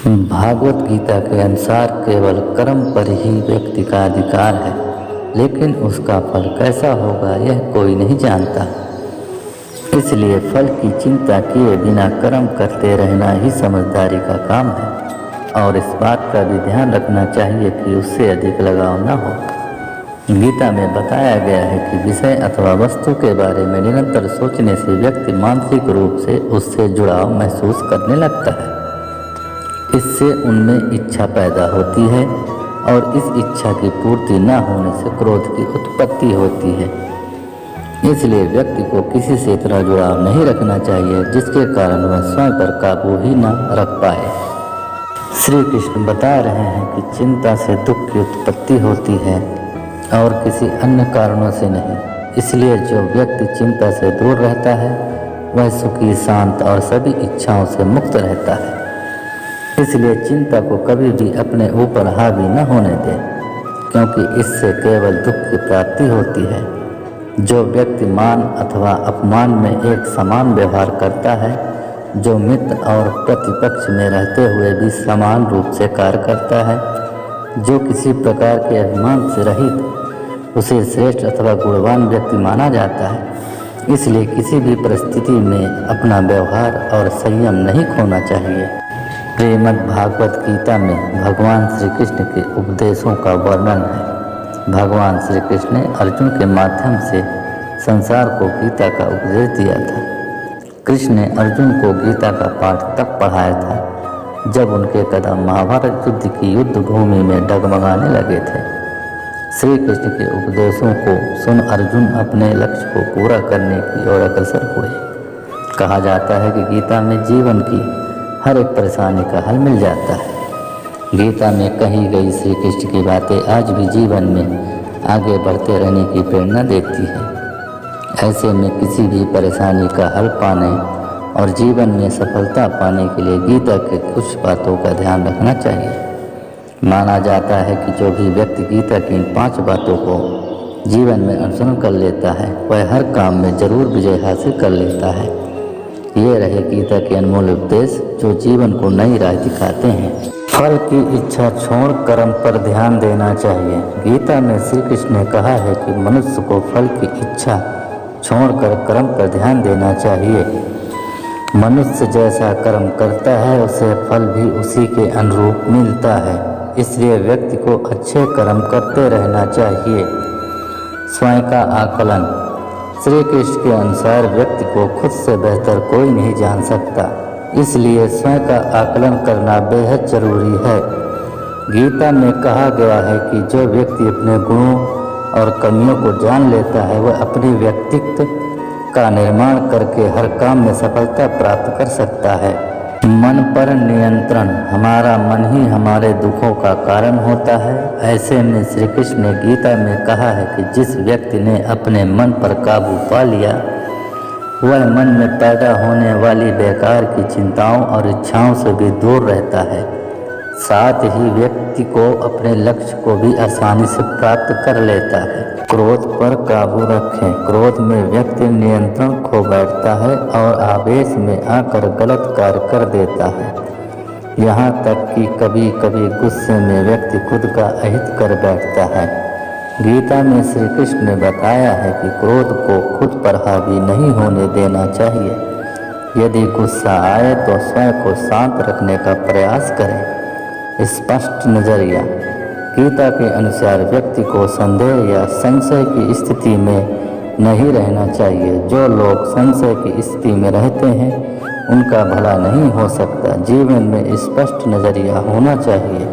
भागवत गीता के अनुसार केवल कर्म पर ही व्यक्ति का अधिकार है, लेकिन उसका फल कैसा होगा यह कोई नहीं जानता। इसलिए फल की चिंता किए बिना कर्म करते रहना ही समझदारी का काम है, और इस बात का भी ध्यान रखना चाहिए कि उससे अधिक लगाव न हो। गीता में बताया गया है कि विषय अथवा वस्तु के बारे में निरंतर सोचने से व्यक्ति मानसिक रूप से उससे जुड़ाव महसूस करने लगता है। इससे उनमें इच्छा पैदा होती है और इस इच्छा की पूर्ति न होने से क्रोध की उत्पत्ति होती है। इसलिए व्यक्ति को किसी से इतना जुड़ाव नहीं रखना चाहिए जिसके कारण वह स्वयं पर काबू ही न रख पाए। श्री कृष्ण बता रहे हैं कि चिंता से दुख की उत्पत्ति होती है और किसी अन्य कारणों से नहीं। इसलिए जो व्यक्ति चिंता से दूर रहता है वह सुखी, शांत और सभी इच्छाओं से मुक्त रहता है। इसलिए चिंता को कभी भी अपने ऊपर हावी न होने दें, क्योंकि इससे केवल दुख की प्राप्ति होती है। जो व्यक्ति मान अथवा अपमान में एक समान व्यवहार करता है, जो मित्र और प्रतिपक्ष में रहते हुए भी समान रूप से कार्य करता है, जो किसी प्रकार के अभिमान से रहित उसे श्रेष्ठ अथवा गुणवान व्यक्ति माना जाता है। इसलिए किसी भी परिस्थिति में अपना व्यवहार और संयम नहीं खोना चाहिए। श्रीमद् भागवत गीता में भगवान श्री कृष्ण के उपदेशों का वर्णन है। भगवान श्री कृष्ण ने अर्जुन के माध्यम से संसार को गीता का उपदेश दिया था। कृष्ण ने अर्जुन को गीता का पाठ तब पढ़ाया था जब उनके कदम महाभारत युद्ध की युद्ध भूमि में डगमगाने लगे थे। श्री कृष्ण के उपदेशों को सुन अर्जुन अपने लक्ष्य को पूरा करने की ओर अग्रसर हुए। कहा जाता है कि गीता में जीवन की हर एक परेशानी का हल मिल जाता है। गीता में कही गई श्री कृष्ण की बातें आज भी जीवन में आगे बढ़ते रहने की प्रेरणा देती है। ऐसे में किसी भी परेशानी का हल पाने और जीवन में सफलता पाने के लिए गीता के कुछ बातों का ध्यान रखना चाहिए। माना जाता है कि जो भी व्यक्ति गीता की इन 5 बातों को जीवन में अनुसरण कर लेता है वह हर काम में जरूर विजय हासिल कर लेता है। ये रहे गीता के अनमोल उपदेश जो जीवन को नई राह दिखाते हैं। फल की इच्छा छोड़ कर्म पर ध्यान देना चाहिए। गीता में श्री कृष्ण ने कहा है कि मनुष्य को फल की इच्छा छोड़कर कर्म पर ध्यान देना चाहिए। मनुष्य जैसा कर्म करता है उसे फल भी उसी के अनुरूप मिलता है। इसलिए व्यक्ति को अच्छे कर्म करते रहना चाहिए। स्वयं का आकलन। श्री कृष्ण के अनुसार व्यक्ति को खुद से बेहतर कोई नहीं जान सकता, इसलिए स्वयं का आकलन करना बेहद जरूरी है। गीता में कहा गया है कि जो व्यक्ति अपने गुणों और कमियों को जान लेता है वह अपने व्यक्तित्व का निर्माण करके हर काम में सफलता प्राप्त कर सकता है। मन पर नियंत्रण। हमारा मन ही हमारे दुखों का कारण होता है। ऐसे में श्री कृष्ण ने गीता में कहा है कि जिस व्यक्ति ने अपने मन पर काबू पा लिया वह मन में पैदा होने वाली बेकार की चिंताओं और इच्छाओं से भी दूर रहता है। साथ ही व्यक्ति को अपने लक्ष्य को भी आसानी से प्राप्त कर लेता है। क्रोध पर काबू रखें। क्रोध में व्यक्ति नियंत्रण खो बैठता है और आवेश में आकर गलत कार्य कर देता है। यहाँ तक कि कभी कभी गुस्से में व्यक्ति खुद का अहित कर बैठता है। गीता में श्री कृष्ण ने बताया है कि क्रोध को खुद पर हावी नहीं होने देना चाहिए। यदि गुस्सा आए तो स्वयं को शांत रखने का प्रयास करें। स्पष्ट नजरिया। गीता के अनुसार व्यक्ति को संदेह या संशय की स्थिति में नहीं रहना चाहिए। जो लोग संशय की स्थिति में रहते हैं उनका भला नहीं हो सकता। जीवन में स्पष्ट नजरिया होना चाहिए।